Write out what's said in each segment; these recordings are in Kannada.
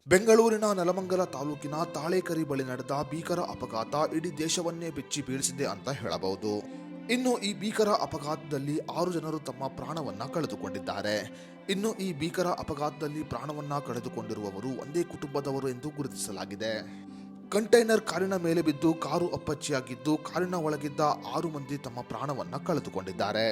ಬೆಂಗಳೂರಿನ ನೆಲಮಂಗಲ ತಾಲೂಕಿನ ತಾಳೇಕರಿ ಬಳಿ ನಡೆದ ಭೀಕರ ಅಪಘಾತ ಇಡೀ ದೇಶವನ್ನೇ ಬೆಚ್ಚಿ ಬೀಳಿಸಿದೆ ಅಂತ ಹೇಳಬಹುದು. ಇನ್ನು ಈ ಭೀಕರ ಅಪಘಾತದಲ್ಲಿ 6 ಜನರು ತಮ್ಮ ಪ್ರಾಣವನ್ನ ಕಳೆದುಕೊಂಡಿದ್ದಾರೆ. ಇನ್ನು ಈ ಭೀಕರ ಅಪಘಾತದಲ್ಲಿ ಪ್ರಾಣವನ್ನ ಕಳೆದುಕೊಂಡಿರುವವರು ಒಂದೇ ಕುಟುಂಬದವರು ಎಂದು ಗುರುತಿಸಲಾಗಿದೆ. ಕಂಟೈನರ್ ಕಾರಿನ ಮೇಲೆ ಬಿದ್ದು ಕಾರು ಅಪ್ಪಚ್ಚಿಯಾಗಿದ್ದು, ಕಾರಿನ ಒಳಗಿದ್ದ 6 ಮಂದಿ ತಮ್ಮ ಪ್ರಾಣವನ್ನ ಕಳೆದುಕೊಂಡಿದ್ದಾರೆ.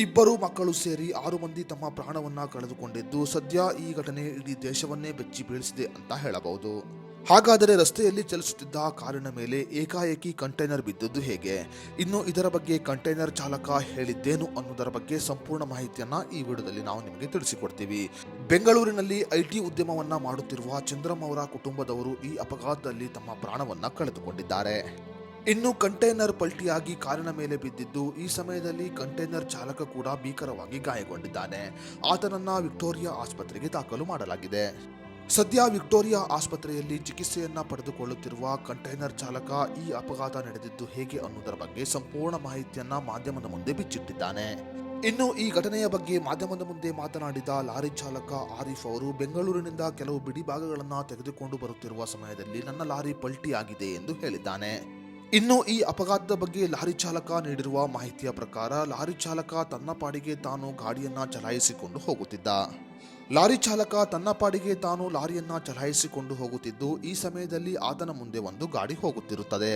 2 ಮಕ್ಕಳು ಸೇರಿ 6 ಮಂದಿ ತಮ್ಮ ಪ್ರಾಣವನ್ನ ಕಳೆದುಕೊಂಡಿದ್ದು, ಸದ್ಯ ಈ ಘಟನೆ ಇಡೀ ದೇಶವನ್ನೇ ಬೆಚ್ಚಿ ಬೀಳಿಸಿದೆ ಅಂತ ಹೇಳಬಹುದು. ಹಾಗಾದರೆ ರಸ್ತೆಯಲ್ಲಿ ಚಲಿಸುತ್ತಿದ್ದ ಕಾರಿನ ಮೇಲೆ ಏಕಾಏಕಿ ಕಂಟೈನರ್ ಬಿದ್ದದ್ದು ಹೇಗೆ? ಇನ್ನು ಇದರ ಬಗ್ಗೆ ಕಂಟೈನರ್ ಚಾಲಕ ಹೇಳಿದ್ದೇನು ಅನ್ನೋದರ ಬಗ್ಗೆ ಸಂಪೂರ್ಣ ಮಾಹಿತಿಯನ್ನ ಈ ವಿಡಿಯೋದಲ್ಲಿ ನಾವು ನಿಮಗೆ ತಿಳಿಸಿಕೊಡ್ತೀವಿ. ಬೆಂಗಳೂರಿನಲ್ಲಿ ಐಟಿ ಉದ್ಯಮವನ್ನ ಮಾಡುತ್ತಿರುವ ಚಂದ್ರಂ ಅವರ ಕುಟುಂಬದವರು ಈ ಅಪಘಾತದಲ್ಲಿ ತಮ್ಮ ಪ್ರಾಣವನ್ನ ಕಳೆದುಕೊಂಡಿದ್ದಾರೆ. ಇನ್ನು ಕಂಟೈನರ್ ಪಲ್ಟಿಯಾಗಿ ಕಾರಿನ ಮೇಲೆ ಬಿದ್ದಿದ್ದು, ಈ ಸಮಯದಲ್ಲಿ ಕಂಟೈನರ್ ಚಾಲಕ ಕೂಡ ಭೀಕರವಾಗಿ ಗಾಯಗೊಂಡಿದ್ದಾನೆ. ಆತನನ್ನ ವಿಕ್ಟೋರಿಯಾ ಆಸ್ಪತ್ರೆಗೆ ದಾಖಲು ಮಾಡಲಾಗಿದೆ. ಸದ್ಯ ವಿಕ್ಟೋರಿಯಾ ಆಸ್ಪತ್ರೆಯಲ್ಲಿ ಚಿಕಿತ್ಸೆಯನ್ನ ಪಡೆದುಕೊಳ್ಳುತ್ತಿರುವ ಕಂಟೈನರ್ ಚಾಲಕ ಈ ಅಪಘಾತ ನಡೆದಿದ್ದು ಹೇಗೆ ಅನ್ನೋದರ ಬಗ್ಗೆ ಸಂಪೂರ್ಣ ಮಾಹಿತಿಯನ್ನ ಮಾಧ್ಯಮದ ಮುಂದೆ ಬಿಚ್ಚಿಟ್ಟಿದ್ದಾನೆ. ಇನ್ನು ಈ ಘಟನೆಯ ಬಗ್ಗೆ ಮಾಧ್ಯಮದ ಮುಂದೆ ಮಾತನಾಡಿದ ಲಾರಿ ಚಾಲಕ ಆರಿಫ್ ಅವರು, ಬೆಂಗಳೂರಿನಿಂದ ಕೆಲವು ಬಿಡಿ ಭಾಗಗಳನ್ನ ತೆಗೆದುಕೊಂಡು ಬರುತ್ತಿರುವ ಸಮಯದಲ್ಲಿ ನನ್ನ ಲಾರಿ ಪಲ್ಟಿ ಆಗಿದೆ ಎಂದು ಹೇಳಿದ್ದಾನೆ. ಇನ್ನು ಈ ಅಪಘಾತದ ಬಗ್ಗೆ ಲಾರಿ ಚಾಲಕ ನೀಡಿರುವ ಮಾಹಿತಿಯ ಪ್ರಕಾರ, ಲಾರಿ ಚಾಲಕ ತನ್ನ ಪಾಡಿಗೆ ತಾನು ಗಾಡಿಯನ್ನ ಚಲಾಯಿಸಿಕೊಂಡು ಹೋಗುತ್ತಿದ್ದ. ಲಾರಿಯನ್ನ ಚಲಾಯಿಸಿಕೊಂಡು ಹೋಗುತ್ತಿದ್ದು, ಈ ಸಮಯದಲ್ಲಿ ಆತನ ಮುಂದೆ ಒಂದು ಗಾಡಿ ಹೋಗುತ್ತಿರುತ್ತದೆ.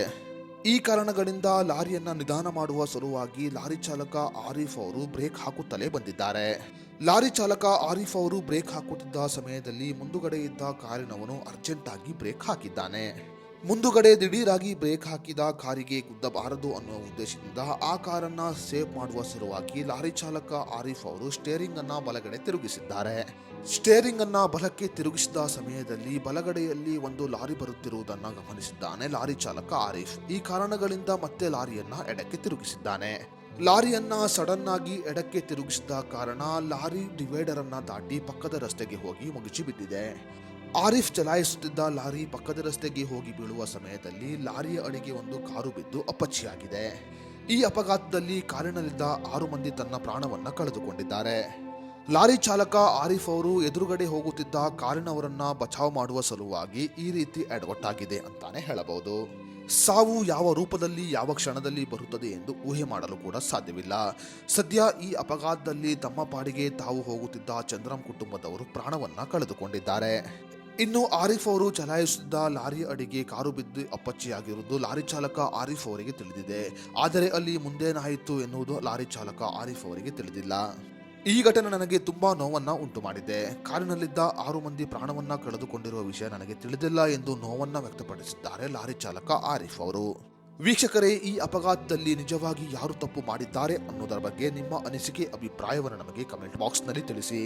ಈ ಕಾರಣಗಳಿಂದ ಲಾರಿಯನ್ನ ನಿಧಾನ ಮಾಡುವ ಸಲುವಾಗಿ ಲಾರಿ ಚಾಲಕ ಆರಿಫ್ ಅವರು ಬ್ರೇಕ್ ಹಾಕುತ್ತಲೇ ಬಂದಿದ್ದಾರೆ. ಲಾರಿ ಚಾಲಕ ಆರಿಫ್ ಅವರು ಬ್ರೇಕ್ ಹಾಕುತ್ತಿದ್ದ ಸಮಯದಲ್ಲಿ ಮುಂದುಗಡೆ ಇದ್ದ ಕಾರಿನವನು ಅರ್ಜೆಂಟ್ ಆಗಿ ಬ್ರೇಕ್ ಹಾಕಿದ್ದಾನೆ. ಮುಂದುಗಡೆ ದಿಢೀರಾಗಿ ಬ್ರೇಕ್ ಹಾಕಿದ ಕಾರಿಗೆ ಗುದ್ದಬಾರದು ಅನ್ನುವ ಉದ್ದೇಶದಿಂದ ಆ ಕಾರನ್ನ ಸೇವ್ ಮಾಡುವ ಸಲುವಾಗಿ ಲಾರಿ ಚಾಲಕ ಆರಿಫ್ ಅವರು ಸ್ಟೇರಿಂಗ್ ಅನ್ನ ಬಲಗಡೆ ತಿರುಗಿಸಿದ್ದಾರೆ. ಸ್ಟೇರಿಂಗ್ ಅನ್ನ ಬಲಕ್ಕೆ ತಿರುಗಿಸಿದ ಸಮಯದಲ್ಲಿ ಬಲಗಡೆಯಲ್ಲಿ ಒಂದು ಲಾರಿ ಬರುತ್ತಿರುವುದನ್ನು ಗಮನಿಸಿದ್ದಾನೆ ಲಾರಿ ಚಾಲಕ ಆರಿಫ್. ಈ ಕಾರಣಗಳಿಂದ ಮತ್ತೆ ಲಾರಿಯನ್ನ ಎಡಕ್ಕೆ ತಿರುಗಿಸಿದ್ದಾನೆ. ಲಾರಿಯನ್ನ ಸಡನ್ ಆಗಿ ಎಡಕ್ಕೆ ತಿರುಗಿಸಿದ ಕಾರಣ ಲಾರಿ ಡಿವೈಡರ್ ಅನ್ನ ದಾಟಿ ಪಕ್ಕದ ರಸ್ತೆಗೆ ಹೋಗಿ ಮುಗಿಸಿ ಬಿದ್ದಿದೆ. ಆರಿಫ್ ಚಲಾಯಿಸುತ್ತಿದ್ದ ಲಾರಿ ಪಕ್ಕದ ರಸ್ತೆಗೆ ಹೋಗಿ ಬೀಳುವ ಸಮಯದಲ್ಲಿ ಲಾರಿಯ ಅಡಿಗೆ ಒಂದು ಕಾರು ಬಿದ್ದು ಅಪ್ಪಚ್ಚಿಯಾಗಿದೆ. ಈ ಅಪಘಾತದಲ್ಲಿ ಕಾರಿನಲ್ಲಿದ್ದ 6 ಮಂದಿ ತನ್ನ ಪ್ರಾಣವನ್ನ ಕಳೆದುಕೊಂಡಿದ್ದಾರೆ. ಲಾರಿ ಚಾಲಕ ಆರಿಫ್ ಅವರು ಎದುರುಗಡೆ ಹೋಗುತ್ತಿದ್ದ ಕಾರಿನವರನ್ನ ಬಚಾವ್ ಮಾಡುವ ಸಲುವಾಗಿ ಈ ರೀತಿ ಎಡವಟ್ಟಾಗಿದೆ ಅಂತಾನೆ ಹೇಳಬಹುದು. ಸಾವು ಯಾವ ರೂಪದಲ್ಲಿ ಯಾವ ಕ್ಷಣದಲ್ಲಿ ಬರುತ್ತದೆ ಎಂದು ಊಹೆ ಮಾಡಲು ಕೂಡ ಸಾಧ್ಯವಿಲ್ಲ. ಸದ್ಯ ಈ ಅಪಘಾತದಲ್ಲಿ ತಮ್ಮ ಪಾಡಿಗೆ ತಾವು ಹೋಗುತ್ತಿದ್ದ ಚಂದ್ರಂ ಕುಟುಂಬದವರು ಪ್ರಾಣವನ್ನ ಕಳೆದುಕೊಂಡಿದ್ದಾರೆ. ಇನ್ನು ಆರಿಫ್ ಅವರು ಚಲಾಯಿಸುತ್ತಿದ್ದ ಲಾರಿ ಅಡಿಗೆ ಕಾರು ಬಿದ್ದು ಅಪ್ಪಚ್ಚಿಯಾಗಿರುವುದು ಲಾರಿ ಚಾಲಕ ಆರಿಫ್ ಅವರಿಗೆ ತಿಳಿದಿದೆ. ಆದರೆ ಅಲ್ಲಿ ಮುಂದೇನಾಯಿತು ಎನ್ನುವುದು ಲಾರಿ ಚಾಲಕ ಆರಿಫ್ ಅವರಿಗೆ ತಿಳಿದಿಲ್ಲ. ಈ ಘಟನೆ ನನಗೆ ತುಂಬಾ ನೋವನ್ನ ಉಂಟು ಮಾಡಿದೆ. ಕಾರಿನಲ್ಲಿದ್ದ 6 ಮಂದಿ ಪ್ರಾಣವನ್ನ ಕಳೆದುಕೊಂಡಿರುವ ವಿಷಯ ನನಗೆ ತಿಳಿದಿಲ್ಲ ಎಂದು ನೋವನ್ನ ವ್ಯಕ್ತಪಡಿಸಿದ್ದಾರೆ ಲಾರಿ ಚಾಲಕ ಆರಿಫ್ ಅವರು. ವೀಕ್ಷಕರೇ, ಈ ಅಪಘಾತದಲ್ಲಿ ನಿಜವಾಗಿ ಯಾರು ತಪ್ಪು ಮಾಡಿದ್ದಾರೆ ಅನ್ನೋದರ ಬಗ್ಗೆ ನಿಮ್ಮ ಅನಿಸಿಕೆ ಅಭಿಪ್ರಾಯವನ್ನು ನಮಗೆ ಕಮೆಂಟ್ ಬಾಕ್ಸ್ ನಲ್ಲಿ ತಿಳಿಸಿ.